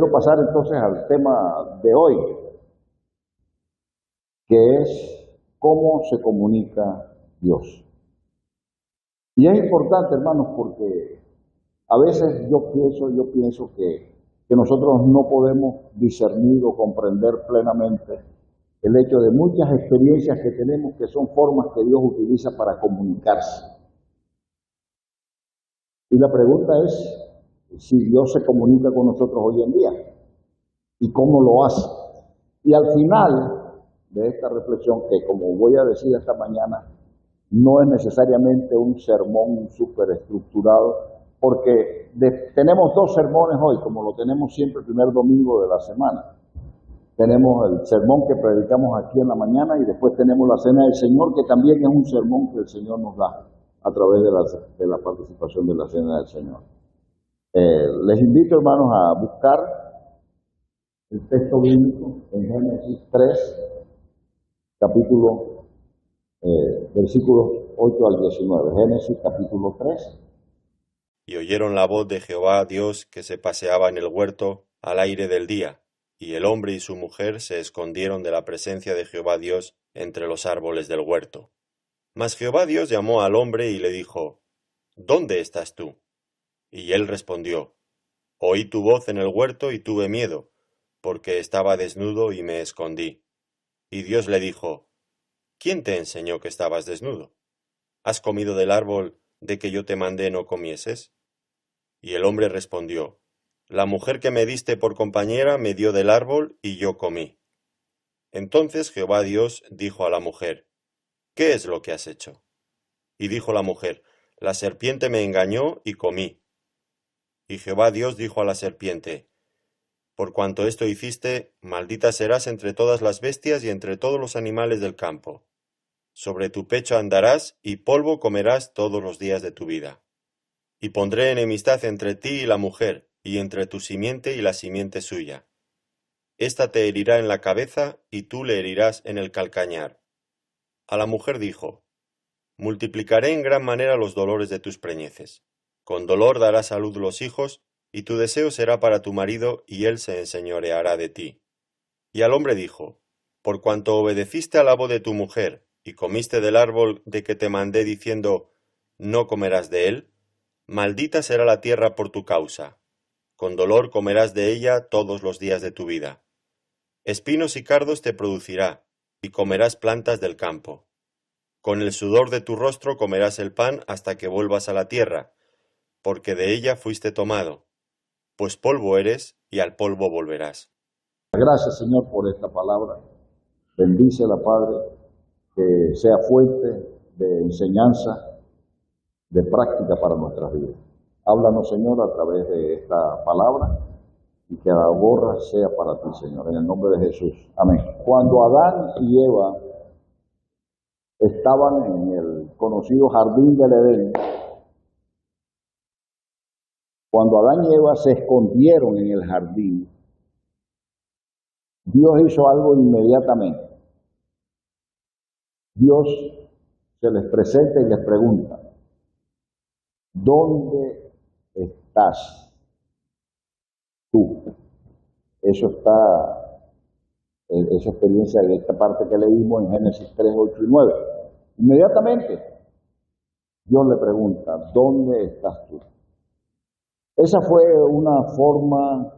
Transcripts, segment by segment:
Quiero pasar entonces al tema de hoy, que es cómo se comunica Dios. Y es importante, hermanos, porque a veces yo pienso que nosotros no podemos discernir o comprender plenamente el hecho de muchas experiencias que tenemos que son formas que Dios utiliza para comunicarse. Y la pregunta es si Dios se comunica con nosotros hoy en día y cómo lo hace. Y al final de esta reflexión, que como voy a decir esta mañana, no es necesariamente un sermón súper estructurado, porque tenemos dos sermones hoy, como lo tenemos siempre el primer domingo de la semana. Tenemos el sermón que predicamos aquí en la mañana y después tenemos la Cena del Señor, que también es un sermón que el Señor nos da a través de la participación de la Cena del Señor. Les invito, hermanos, a buscar el texto bíblico en Génesis 3, capítulo, versículos 8 al 19. Génesis capítulo 3. Y oyeron la voz de Jehová Dios que se paseaba en el huerto al aire del día, y el hombre y su mujer se escondieron de la presencia de Jehová Dios entre los árboles del huerto. Mas Jehová Dios llamó al hombre y le dijo: ¿Dónde estás tú? Y él respondió: Oí tu voz en el huerto y tuve miedo, porque estaba desnudo y me escondí. Y Dios le dijo: ¿Quién te enseñó que estabas desnudo? ¿Has comido del árbol de que yo te mandé no comieses? Y el hombre respondió: La mujer que me diste por compañera me dio del árbol y yo comí. Entonces Jehová Dios dijo a la mujer: ¿Qué es lo que has hecho? Y dijo la mujer: La serpiente me engañó y comí. Y Jehová Dios dijo a la serpiente: Por cuanto esto hiciste, maldita serás entre todas las bestias y entre todos los animales del campo. Sobre tu pecho andarás y polvo comerás todos los días de tu vida. Y pondré enemistad entre ti y la mujer, y entre tu simiente y la simiente suya. Ésta te herirá en la cabeza, y tú le herirás en el calcañar. A la mujer dijo: Multiplicaré en gran manera los dolores de tus preñeces. Con dolor darás a luz los hijos, y tu deseo será para tu marido, y él se enseñoreará de ti. Y al hombre dijo: Por cuanto obedeciste a la voz de tu mujer, y comiste del árbol de que te mandé diciendo: No comerás de él, maldita será la tierra por tu causa. Con dolor comerás de ella todos los días de tu vida. Espinos y cardos te producirá, y comerás plantas del campo. Con el sudor de tu rostro comerás el pan hasta que vuelvas a la tierra, porque de ella fuiste tomado, pues polvo eres y al polvo volverás. Gracias, Señor, por esta palabra. Bendícela, Padre, que sea fuente de enseñanza, de práctica para nuestras vidas. Háblanos, Señor, a través de esta palabra y que la gorra sea para ti, Señor, en el nombre de Jesús. Amén. Cuando Adán y Eva estaban en el conocido jardín del Edén, cuando Adán y Eva se escondieron en el jardín, Dios hizo algo inmediatamente. Dios se les presenta y les pregunta: ¿dónde estás tú? Eso está, esa experiencia de esta parte que leímos en Génesis 3, 8 y 9. Inmediatamente Dios le pregunta: ¿dónde estás tú? Esa fue una forma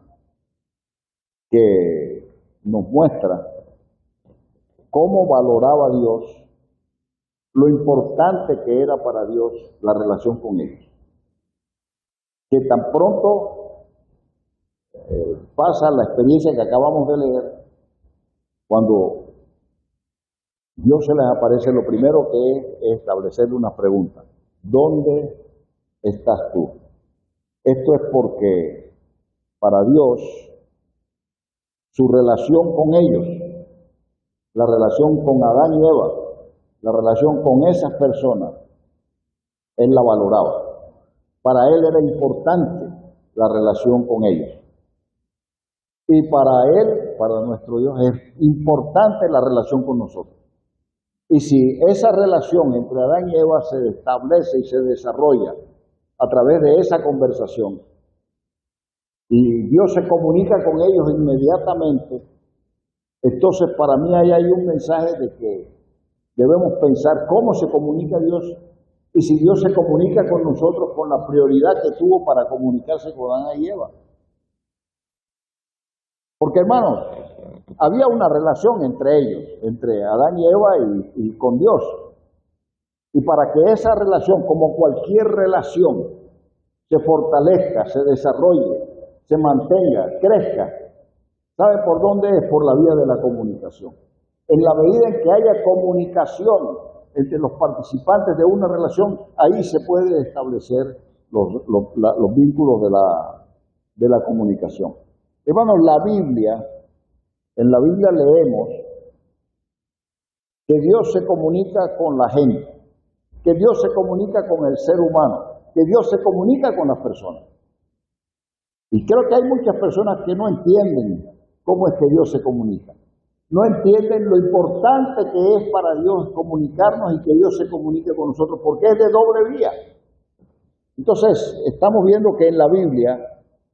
que nos muestra cómo valoraba Dios, lo importante que era para Dios la relación con ellos. Que tan pronto pasa la experiencia que acabamos de leer, cuando Dios se les aparece, lo primero que es establecerle una pregunta: ¿dónde estás tú? Esto es porque para Dios su relación con ellos, la relación con Adán y Eva, la relación con esas personas, Él la valoraba. Para Él era importante la relación con ellos. Y para Él, para nuestro Dios, es importante la relación con nosotros. Y si esa relación entre Adán y Eva se establece y se desarrolla a través de esa conversación, y Dios se comunica con ellos inmediatamente, entonces para mí ahí hay un mensaje de que debemos pensar cómo se comunica Dios y si Dios se comunica con nosotros con la prioridad que tuvo para comunicarse con Adán y Eva. Porque hermanos, había una relación entre ellos, entre Adán y Eva y con Dios. Y para que esa relación, como cualquier relación, se fortalezca, se desarrolle, se mantenga, crezca, ¿sabe por dónde es? Por la vía de la comunicación. En la medida en que haya comunicación entre los participantes de una relación, ahí se puede establecer los vínculos de la comunicación. Hermanos, en la Biblia leemos que Dios se comunica con la gente, que Dios se comunica con el ser humano, que Dios se comunica con las personas. Y creo que hay muchas personas que no entienden cómo es que Dios se comunica. No entienden lo importante que es para Dios comunicarnos y que Dios se comunique con nosotros, porque es de doble vía. Entonces, estamos viendo que en la Biblia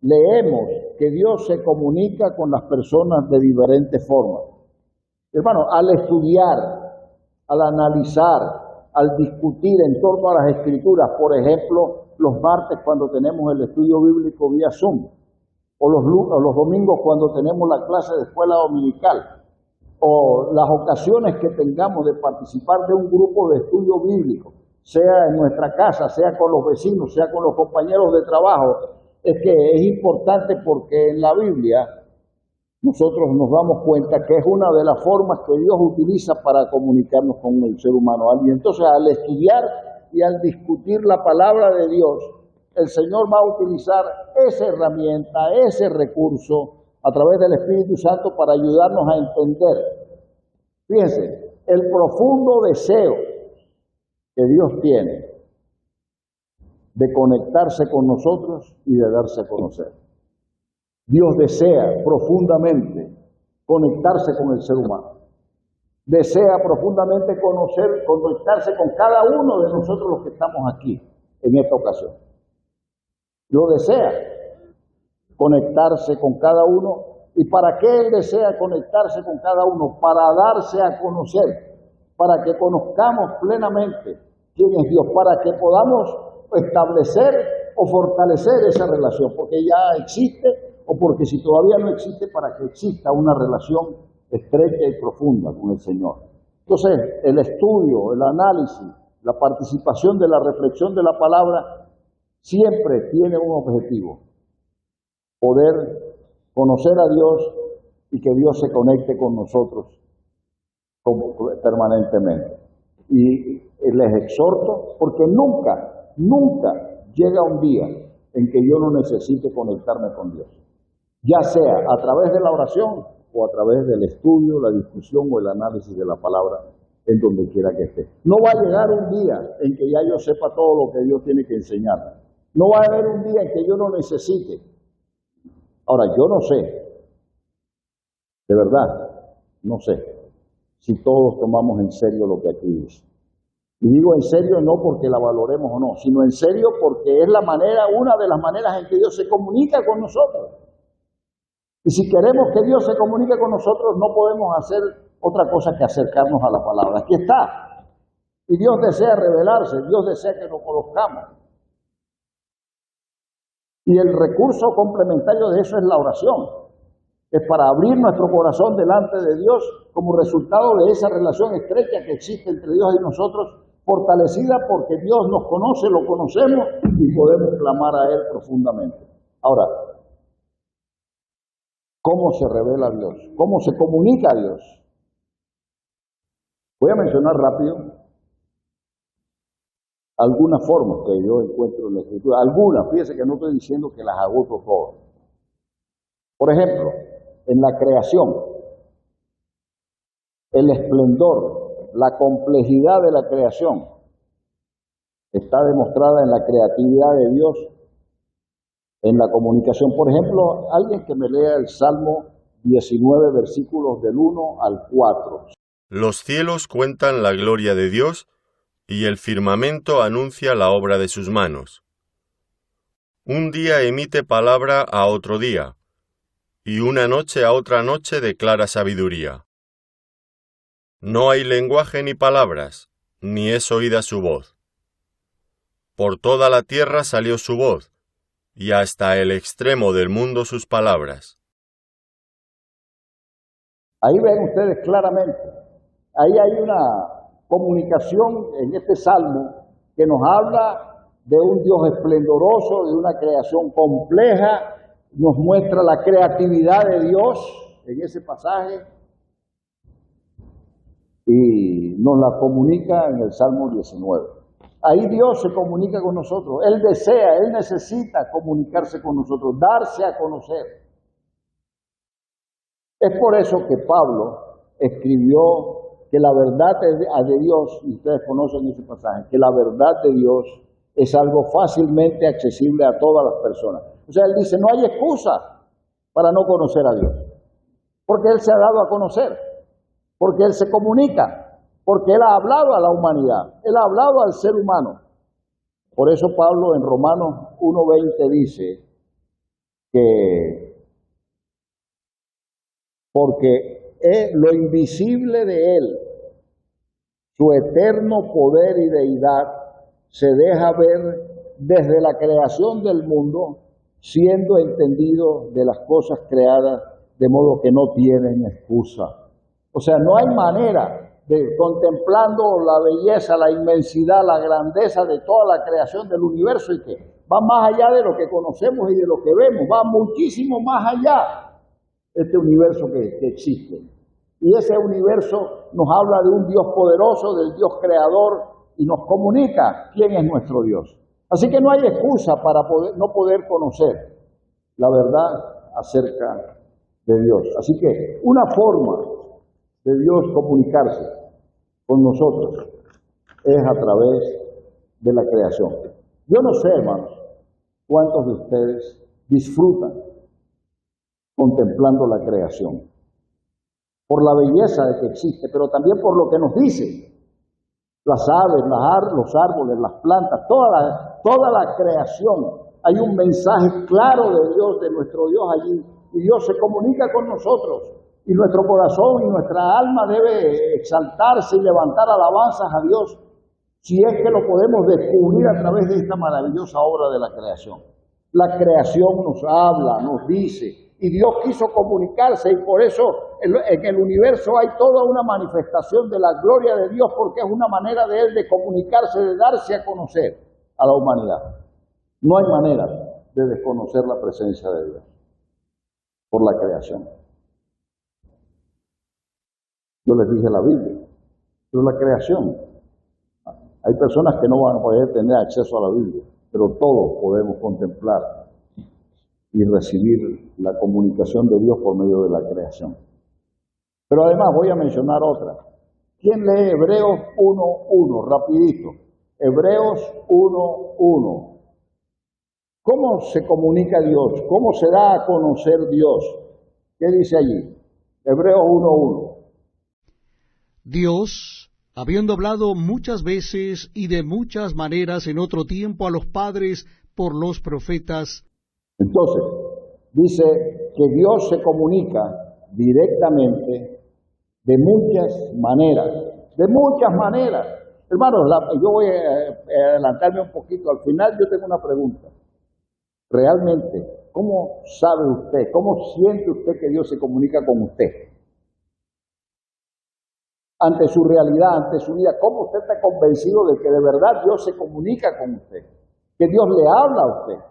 leemos que Dios se comunica con las personas de diferentes formas. Hermano, al estudiar, al analizar, al discutir en torno a las Escrituras, por ejemplo, los martes cuando tenemos el estudio bíblico vía Zoom, o los domingos cuando tenemos la clase de escuela dominical, o las ocasiones que tengamos de participar de un grupo de estudio bíblico, sea en nuestra casa, sea con los vecinos, sea con los compañeros de trabajo, es que es importante porque en la Biblia nosotros nos damos cuenta que es una de las formas que Dios utiliza para comunicarnos con el ser humano. Y entonces al estudiar y al discutir la palabra de Dios, el Señor va a utilizar esa herramienta, ese recurso a través del Espíritu Santo para ayudarnos a entender. Fíjense, el profundo deseo que Dios tiene de conectarse con nosotros y de darse a conocer. Dios desea profundamente conectarse con el ser humano. Desea profundamente conectarse con cada uno de nosotros los que estamos aquí en esta ocasión. Lo desea conectarse con cada uno. ¿Y para qué Él desea conectarse con cada uno? Para darse a conocer, para que conozcamos plenamente quién es Dios, para que podamos establecer o fortalecer esa relación, porque ya existe, o porque si todavía no existe, para que exista una relación estrecha y profunda con el Señor. Entonces, el estudio, el análisis, la participación de la reflexión de la palabra, siempre tiene un objetivo: poder conocer a Dios y que Dios se conecte con nosotros permanentemente. Y les exhorto, porque nunca llega un día en que yo no necesite conectarme con Dios, ya sea a través de la oración o a través del estudio, la discusión o el análisis de la palabra, en donde quiera que esté. No va a llegar un día en que ya yo sepa todo lo que Dios tiene que enseñar. No va a haber un día en que yo no necesite. Ahora, yo no sé, de verdad, no sé si todos tomamos en serio lo que aquí dice. Y digo en serio no porque la valoremos o no, sino en serio porque es una de las maneras en que Dios se comunica con nosotros. Y si queremos que Dios se comunique con nosotros, no podemos hacer otra cosa que acercarnos a la palabra. Aquí está. Y Dios desea revelarse, Dios desea que lo conozcamos. Y el recurso complementario de eso es la oración. Es para abrir nuestro corazón delante de Dios como resultado de esa relación estrecha que existe entre Dios y nosotros, fortalecida porque Dios nos conoce, lo conocemos y podemos clamar a Él profundamente. Ahora, ¿cómo se revela Dios? ¿Cómo se comunica a Dios? Voy a mencionar rápido algunas formas que yo encuentro en la Escritura. Algunas, fíjese que no estoy diciendo que las agoto todas. Por ejemplo, en la creación, el esplendor, la complejidad de la creación está demostrada en la creatividad de Dios, en la comunicación. Por ejemplo, alguien que me lea el Salmo 19, versículos del 1 al 4. Los cielos cuentan la gloria de Dios, y el firmamento anuncia la obra de sus manos. Un día emite palabra a otro día, y una noche a otra noche declara sabiduría. No hay lenguaje ni palabras, ni es oída su voz. Por toda la tierra salió su voz, y hasta el extremo del mundo sus palabras. Ahí ven ustedes claramente, ahí hay una comunicación en este salmo que nos habla de un Dios esplendoroso, de una creación compleja, nos muestra la creatividad de Dios en ese pasaje y nos la comunica en el Salmo 19. Ahí Dios se comunica con nosotros, Él desea, Él necesita comunicarse con nosotros, darse a conocer. Es por eso que Pablo escribió que la verdad de Dios, y ustedes conocen ese pasaje, que la verdad de Dios es algo fácilmente accesible a todas las personas. O sea, él dice, no hay excusa para no conocer a Dios, porque Él se ha dado a conocer, porque Él se comunica, porque Él ha hablado a la humanidad, Él ha hablado al ser humano. Por eso Pablo en Romanos 1:20 dice que porque lo invisible de Él, su eterno poder y deidad, se deja ver desde la creación del mundo, siendo entendido de las cosas creadas, de modo que no tienen excusa. O sea, no hay manera de, contemplando la belleza, la inmensidad, la grandeza de toda la creación del universo, y que va más allá de lo que conocemos y de lo que vemos, va muchísimo más allá este universo que existe. Y ese universo nos habla de un Dios poderoso, del Dios creador, y nos comunica quién es nuestro Dios. Así que no hay excusa para no poder conocer la verdad acerca de Dios. Así que una forma de Dios comunicarse con nosotros es a través de la creación. Yo no sé, hermanos, cuántos de ustedes disfrutan contemplando la creación, por la belleza de que existe, pero también por lo que nos dice. Las aves, los árboles, las plantas, toda la creación. Hay un mensaje claro de Dios, de nuestro Dios allí, y Dios se comunica con nosotros, y nuestro corazón y nuestra alma debe exaltarse y levantar alabanzas a Dios, si es que lo podemos descubrir a través de esta maravillosa obra de la creación. La creación nos habla, nos dice, y Dios quiso comunicarse, y por eso en el universo hay toda una manifestación de la gloria de Dios, porque es una manera de Él de comunicarse, de darse a conocer a la humanidad. No hay manera de desconocer la presencia de Dios por la creación. Yo les dije la Biblia, pero la creación. Hay personas que no van a poder tener acceso a la Biblia, pero todos podemos contemplar y recibir la comunicación de Dios por medio de la creación. Pero además voy a mencionar otra. ¿Quién lee Hebreos 1:1? Rapidito. Hebreos 1:1. ¿Cómo se comunica Dios? ¿Cómo se da a conocer Dios? ¿Qué dice allí? Hebreos 1:1. Dios, habiendo hablado muchas veces y de muchas maneras en otro tiempo a los padres por los profetas. Entonces, dice que Dios se comunica directamente de muchas maneras. De muchas maneras. Hermanos, yo voy a adelantarme un poquito. Al final yo tengo una pregunta. Realmente, ¿cómo sabe usted, cómo siente usted que Dios se comunica con usted? Ante su realidad, ante su vida, ¿cómo usted está convencido de que de verdad Dios se comunica con usted? Que Dios le habla a usted.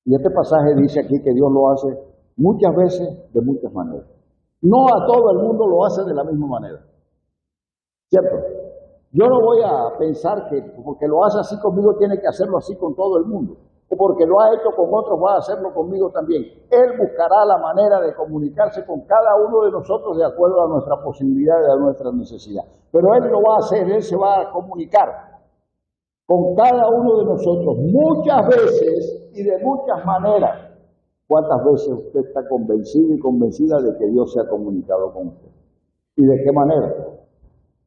Y este pasaje dice aquí que Dios lo hace muchas veces de muchas maneras. No a todo el mundo lo hace de la misma manera. ¿Cierto? Yo no voy a pensar que porque lo hace así conmigo tiene que hacerlo así con todo el mundo. O porque lo ha hecho con otros va a hacerlo conmigo también. Él buscará la manera de comunicarse con cada uno de nosotros de acuerdo a nuestra posibilidad y a nuestra necesidad. Pero Él lo va a hacer, Él se va a comunicar con cada uno de nosotros muchas veces y de muchas maneras. ¿Cuántas veces usted está convencido y convencida de que Dios se ha comunicado con usted? ¿Y de qué manera?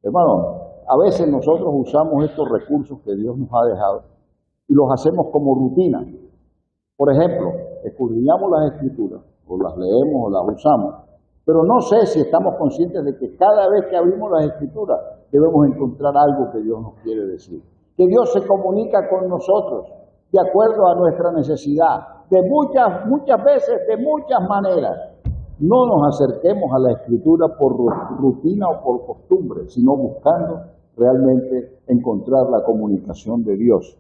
Hermano, a veces nosotros usamos estos recursos que Dios nos ha dejado y los hacemos como rutina. Por ejemplo, escudriñamos las Escrituras, o las leemos o las usamos, pero no sé si estamos conscientes de que cada vez que abrimos las Escrituras debemos encontrar algo que Dios nos quiere decir. Que Dios se comunica con nosotros de acuerdo a nuestra necesidad, de muchas veces, de muchas maneras. No nos acerquemos a la Escritura por rutina o por costumbre, sino buscando realmente encontrar la comunicación de Dios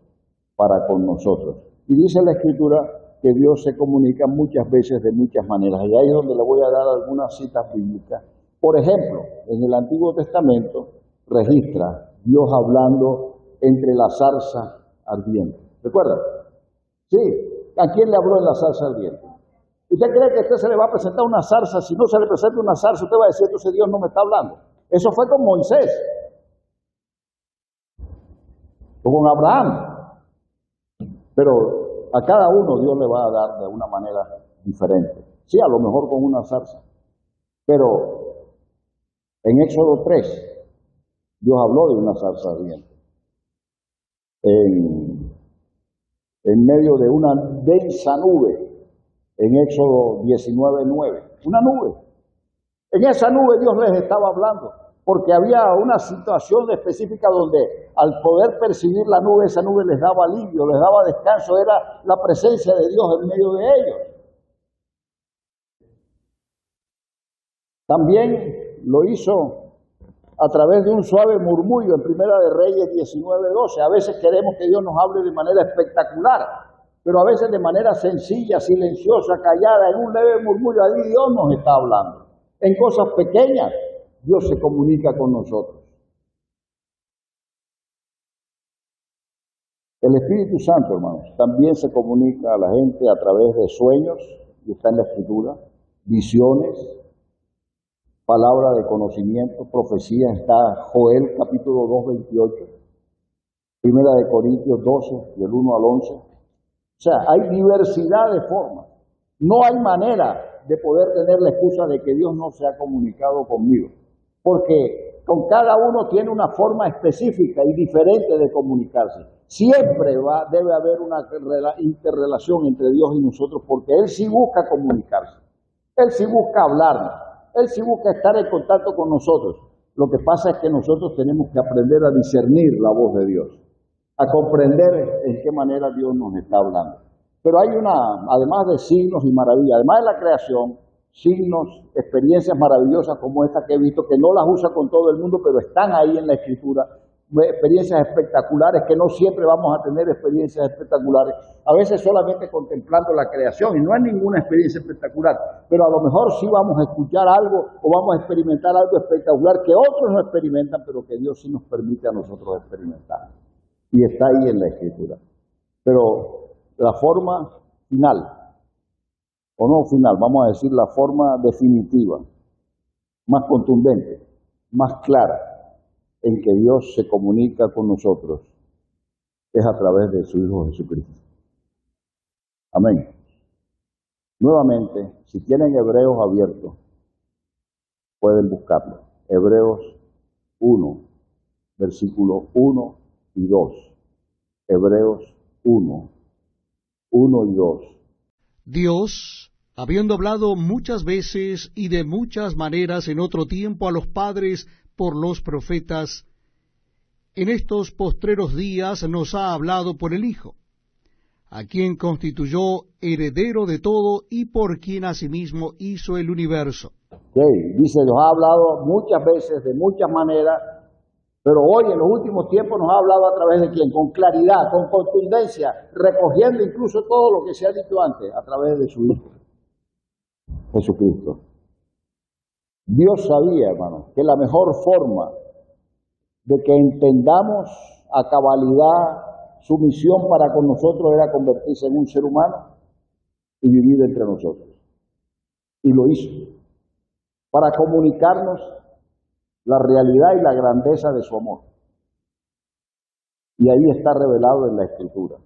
para con nosotros. Y dice la Escritura que Dios se comunica muchas veces de muchas maneras. Y ahí es donde le voy a dar algunas citas bíblicas. Por ejemplo, en el Antiguo Testamento registra Dios hablando entre la zarza ardiente. ¿Recuerdan? Sí. ¿A quién le habló en la zarza ardiente? ¿Usted cree que a usted se le va a presentar una zarza? Si no se le presenta una zarza, usted va a decir, entonces Dios no me está hablando. Eso fue con Moisés. O con Abraham. Pero a cada uno Dios le va a dar de una manera diferente. Sí, a lo mejor con una zarza. Pero en Éxodo 3, Dios habló de una zarza ardiente. En medio de una densa nube, en Éxodo 19:9, una nube. En esa nube Dios les estaba hablando, porque había una situación específica donde al poder percibir la nube, esa nube les daba alivio, les daba descanso, era la presencia de Dios en medio de ellos. También lo hizo a través de un suave murmullo en Primera de Reyes 19:12. A veces queremos que Dios nos hable de manera espectacular, pero a veces de manera sencilla, silenciosa, callada, en un leve murmullo. Ahí Dios nos está hablando. En cosas pequeñas, Dios se comunica con nosotros. El Espíritu Santo, hermanos, también se comunica a la gente a través de sueños, y está en la Escritura, visiones, palabra de conocimiento, profecía. Está Joel capítulo 2:28, Primera de Corintios 12, del 1 al 11. O sea, hay diversidad de formas. No hay manera de poder tener la excusa de que Dios no se ha comunicado conmigo, porque con cada uno tiene una forma específica y diferente de comunicarse. Siempre debe haber una interrelación entre Dios y nosotros, porque Él sí busca comunicarse, Él sí busca hablarnos, Él sí busca estar en contacto con nosotros. Lo que pasa es que nosotros tenemos que aprender a discernir la voz de Dios, a comprender en qué manera Dios nos está hablando. Pero hay además de signos y maravillas, además de la creación, signos, experiencias maravillosas como esta que he visto, que no las usa con todo el mundo, pero están ahí en la Escritura. Experiencias espectaculares, que no siempre vamos a tener experiencias espectaculares, a veces solamente contemplando la creación, y no hay ninguna experiencia espectacular, pero a lo mejor sí vamos a escuchar algo o vamos a experimentar algo espectacular que otros no experimentan, pero que Dios sí nos permite a nosotros experimentar. Y está ahí en la Escritura. Pero la forma final, o no final, vamos a decir la forma definitiva, más contundente, más clara, en que Dios se comunica con nosotros, es a través de su Hijo Jesucristo. Amén. Nuevamente, si tienen Hebreos abiertos, pueden buscarlo. Hebreos 1, versículos 1 y 2. Hebreos 1, 1 y 2. Dios, habiendo hablado muchas veces y de muchas maneras en otro tiempo a los padres por los profetas, en estos postreros días nos ha hablado por el Hijo, a quien constituyó heredero de todo y por quien asimismo hizo el universo. Dice, nos ha hablado muchas veces, de muchas maneras, pero hoy en los últimos tiempos nos ha hablado a través de quién, con claridad, con contundencia, recogiendo incluso todo lo que se ha dicho antes, a través de su Hijo, Jesucristo. Dios sabía, hermano, que la mejor forma de que entendamos a cabalidad su misión para con nosotros era convertirse en un ser humano y vivir entre nosotros. Y lo hizo, para comunicarnos la realidad y la grandeza de su amor. Y ahí está revelado en la Escritura.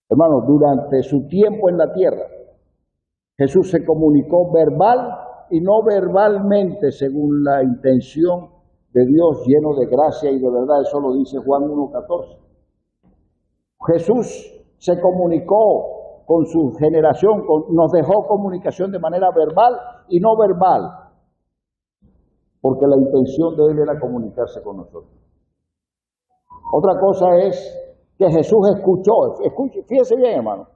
Hermano, durante su tiempo en la tierra, Jesús se comunicó verbal y no verbalmente según la intención de Dios, lleno de gracia y de verdad. Eso lo dice Juan 1:14. Jesús se comunicó con su generación, nos dejó comunicación de manera verbal y no verbal, porque la intención de Él era comunicarse con nosotros. Otra cosa es que Jesús escuchó, fíjese bien, hermano,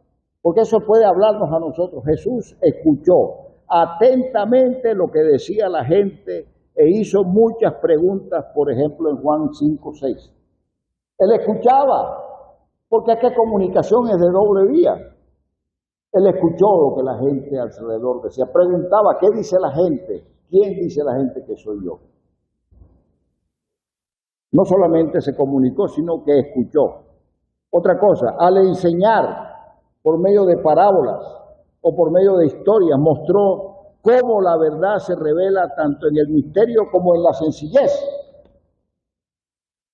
porque eso puede hablarnos a nosotros. Jesús escuchó atentamente lo que decía la gente e hizo muchas preguntas, por ejemplo, en Juan 5:6. Él escuchaba, porque es que comunicación es de doble vía. Él escuchó lo que la gente alrededor decía, preguntaba, ¿qué dice la gente? ¿Quién dice la gente que soy yo? No solamente se comunicó, sino que escuchó. Otra cosa, al enseñar por medio de parábolas o por medio de historias, mostró cómo la verdad se revela tanto en el misterio como en la sencillez.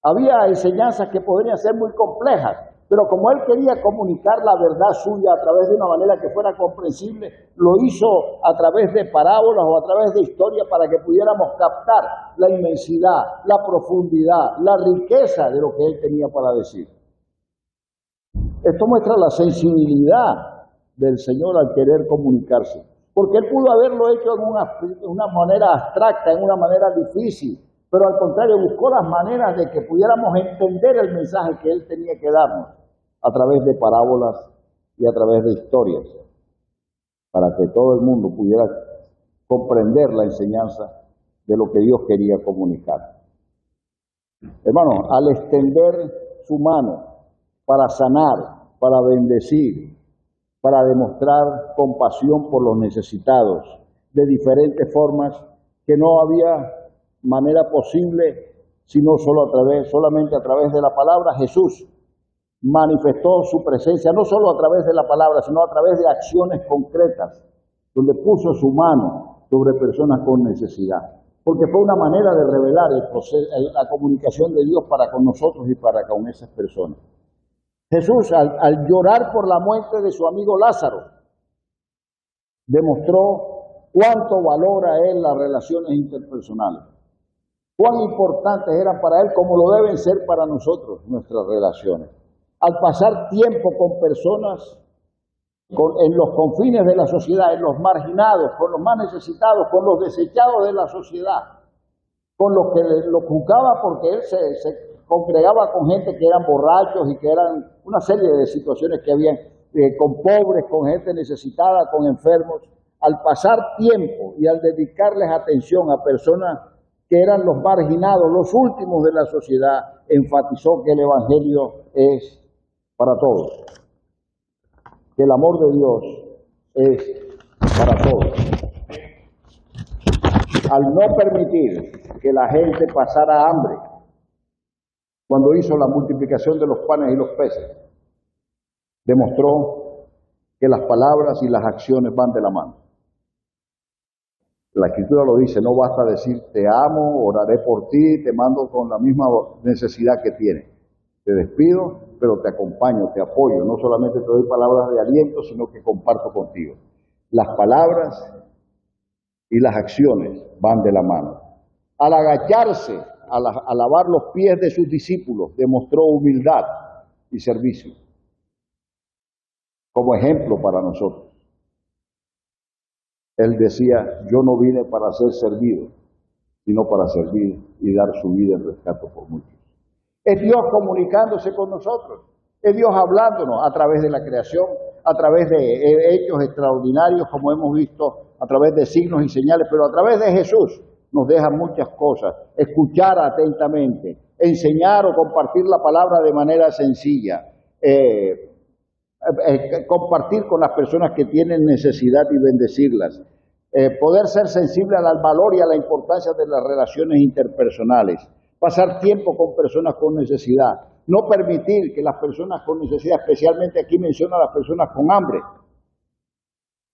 Había enseñanzas que podrían ser muy complejas, pero como él quería comunicar la verdad suya a través de una manera que fuera comprensible, lo hizo a través de parábolas o a través de historias para que pudiéramos captar la inmensidad, la profundidad, la riqueza de lo que él tenía para decir. Esto muestra la sensibilidad del Señor al querer comunicarse, porque él pudo haberlo hecho en una manera abstracta, en una manera difícil, pero al contrario buscó las maneras de que pudiéramos entender el mensaje que él tenía que darnos a través de parábolas y a través de historias, para que todo el mundo pudiera comprender la enseñanza de lo que Dios quería comunicar. Hermano, al extender su mano para sanar, para bendecir, para demostrar compasión por los necesitados, de diferentes formas que no había manera posible, sino solamente a través de la palabra. Jesús manifestó su presencia no solo a través de la palabra, sino a través de acciones concretas, donde puso su mano sobre personas con necesidad, porque fue una manera de revelar la comunicación de Dios para con nosotros y para con esas personas. Jesús, al llorar por la muerte de su amigo Lázaro, demostró cuánto valora él las relaciones interpersonales, cuán importantes eran para él como lo deben ser para nosotros nuestras relaciones. Al pasar tiempo con personas en los confines de la sociedad, en los marginados, con los más necesitados, con los desechados de la sociedad, con los que lo juzgaba porque él se congregaba con gente que eran borrachos y que eran una serie de situaciones que habían, con pobres, con gente necesitada, con enfermos. Al pasar tiempo y al dedicarles atención a personas que eran los marginados, los últimos de la sociedad, enfatizó que el Evangelio es para todos, que el amor de Dios es para todos. Al no permitir que la gente pasara hambre, cuando hizo la multiplicación de los panes y los peces, demostró que las palabras y las acciones van de la mano. La Escritura lo dice, no basta decir te amo, oraré por ti, te mando con la misma necesidad que tienes. Te despido, pero te acompaño, te apoyo. No solamente te doy palabras de aliento, sino que comparto contigo. Las palabras y las acciones van de la mano. Al agacharse, a lavar los pies de sus discípulos, demostró humildad y servicio como ejemplo para nosotros. Él decía, yo no vine para ser servido, sino para servir y dar su vida en rescate por muchos. Es Dios comunicándose con nosotros, es Dios hablándonos a través de la creación, a través de hechos extraordinarios, como hemos visto, a través de signos y señales, pero a través de Jesús nos deja muchas cosas. Escuchar atentamente, enseñar o compartir la palabra de manera sencilla, compartir con las personas que tienen necesidad y bendecirlas, poder ser sensible al valor y a la importancia de las relaciones interpersonales, pasar tiempo con personas con necesidad, no permitir que las personas con necesidad, especialmente aquí menciona a las personas con hambre,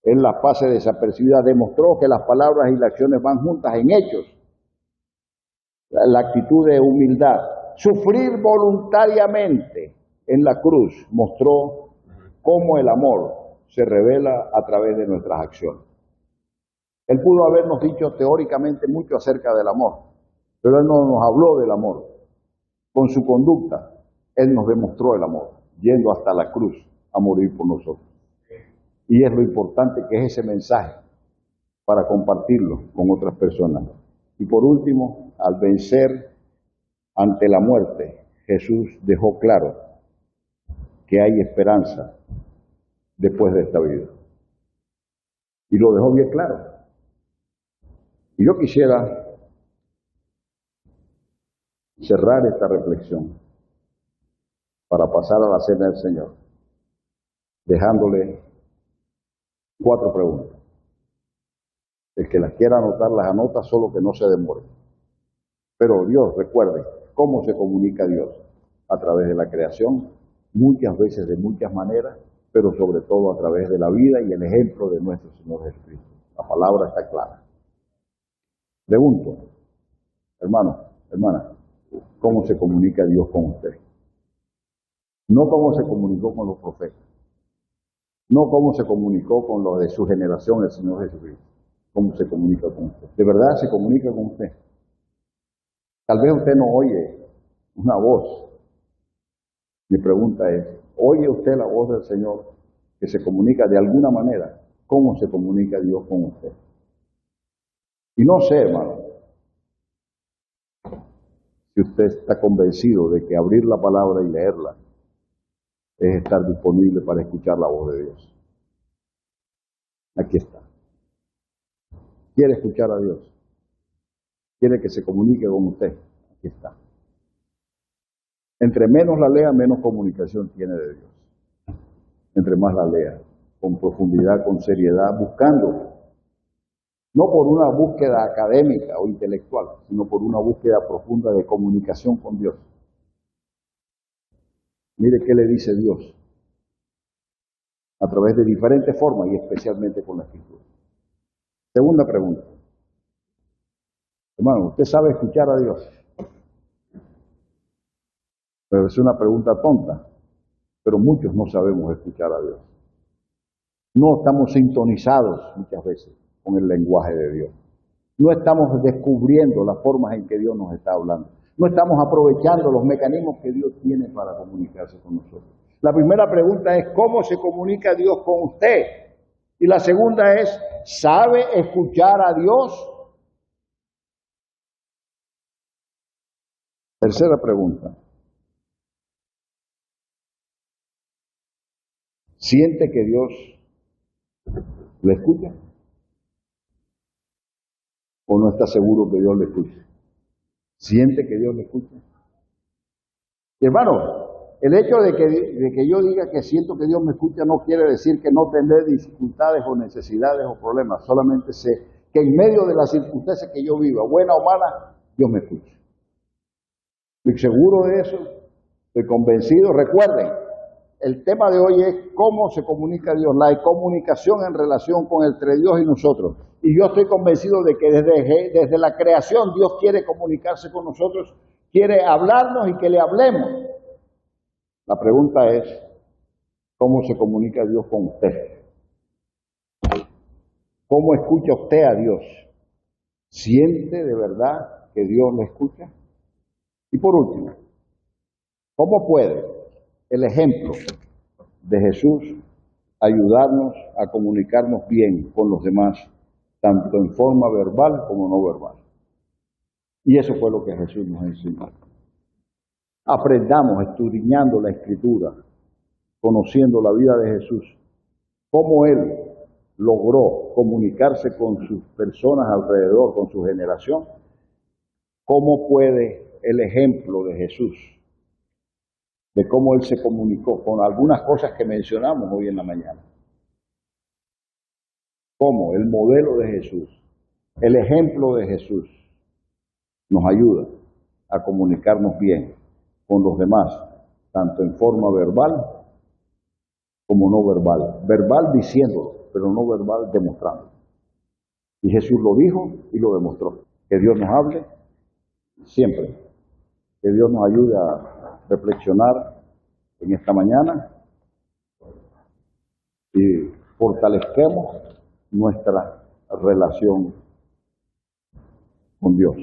él las pase desapercibidas. Demostró que las palabras y las acciones van juntas en hechos. La actitud de humildad, sufrir voluntariamente en la cruz, mostró cómo el amor se revela a través de nuestras acciones. Él pudo habernos dicho teóricamente mucho acerca del amor, pero él no nos habló del amor. Con su conducta, él nos demostró el amor, yendo hasta la cruz a morir por nosotros. Y es lo importante que es ese mensaje para compartirlo con otras personas. Y por último, al vencer ante la muerte, Jesús dejó claro que hay esperanza después de esta vida. Y lo dejó bien claro. Y yo quisiera cerrar esta reflexión para pasar a la cena del Señor, dejándole 4 preguntas. El que las quiera anotar, las anota, solo que no se demore. Pero Dios, recuerde, ¿cómo se comunica Dios? A través de la creación, muchas veces de muchas maneras, pero sobre todo a través de la vida y el ejemplo de nuestro Señor Jesucristo. La palabra está clara. Pregunto, hermano, hermana, ¿cómo se comunica Dios con usted? No cómo se comunicó con los profetas, no cómo se comunicó con los de su generación, el Señor Jesucristo. ¿Cómo se comunica con usted? ¿De verdad se comunica con usted? Tal vez usted no oye una voz. Mi pregunta es, ¿oye usted la voz del Señor que se comunica de alguna manera? ¿Cómo se comunica Dios con usted? Y no sé, hermano, si usted está convencido de que abrir la palabra y leerla es estar disponible para escuchar la voz de Dios. Aquí está. ¿Quiere escuchar a Dios? ¿Quiere que se comunique con usted? Aquí está. Entre menos la lea, menos comunicación tiene de Dios. Entre más la lea, con profundidad, con seriedad, buscando. No por una búsqueda académica o intelectual, sino por una búsqueda profunda de comunicación con Dios. Mire qué le dice Dios a través de diferentes formas y especialmente con la Escritura. Segunda pregunta. Hermano, ¿usted sabe escuchar a Dios? Pero es una pregunta tonta, pero muchos no sabemos escuchar a Dios. No estamos sintonizados muchas veces con el lenguaje de Dios. No estamos descubriendo las formas en que Dios nos está hablando. No estamos aprovechando los mecanismos que Dios tiene para comunicarse con nosotros. La primera pregunta es, ¿cómo se comunica Dios con usted? Y la segunda es, ¿sabe escuchar a Dios? Tercera pregunta. ¿Siente que Dios le escucha? ¿O no está seguro que Dios le escuche? ¿Siente que Dios le escucha? Y hermano, el hecho de que yo diga que siento que Dios me escucha no quiere decir que no tendré dificultades o necesidades o problemas. Solamente sé que en medio de las circunstancias que yo viva, buena o mala, Dios me escucha. Estoy seguro de eso, estoy convencido. Recuerden, el tema de hoy es cómo se comunica Dios, la comunicación en relación con entre Dios y nosotros. Y yo estoy convencido de que desde la creación Dios quiere comunicarse con nosotros, quiere hablarnos y que le hablemos. La pregunta es, ¿cómo se comunica Dios con usted? ¿Cómo escucha usted a Dios? ¿Siente de verdad que Dios le escucha? Y por último, ¿cómo puede el ejemplo de Jesús ayudarnos a comunicarnos bien con los demás, tanto en forma verbal como no verbal? Y eso fue lo que Jesús nos enseñó. Aprendamos escudriñando la Escritura, conociendo la vida de Jesús, cómo Él logró comunicarse con sus personas alrededor, con su generación, cómo puede el ejemplo de Jesús, de cómo Él se comunicó con algunas cosas que mencionamos hoy en la mañana. Cómo el modelo de Jesús, el ejemplo de Jesús, nos ayuda a comunicarnos bien con los demás, tanto en forma verbal como no verbal. Verbal diciéndolo, pero no verbal demostrando. Y Jesús lo dijo y lo demostró. Que Dios nos hable siempre. Que Dios nos ayude a reflexionar en esta mañana y fortalezcamos nuestra relación con Dios.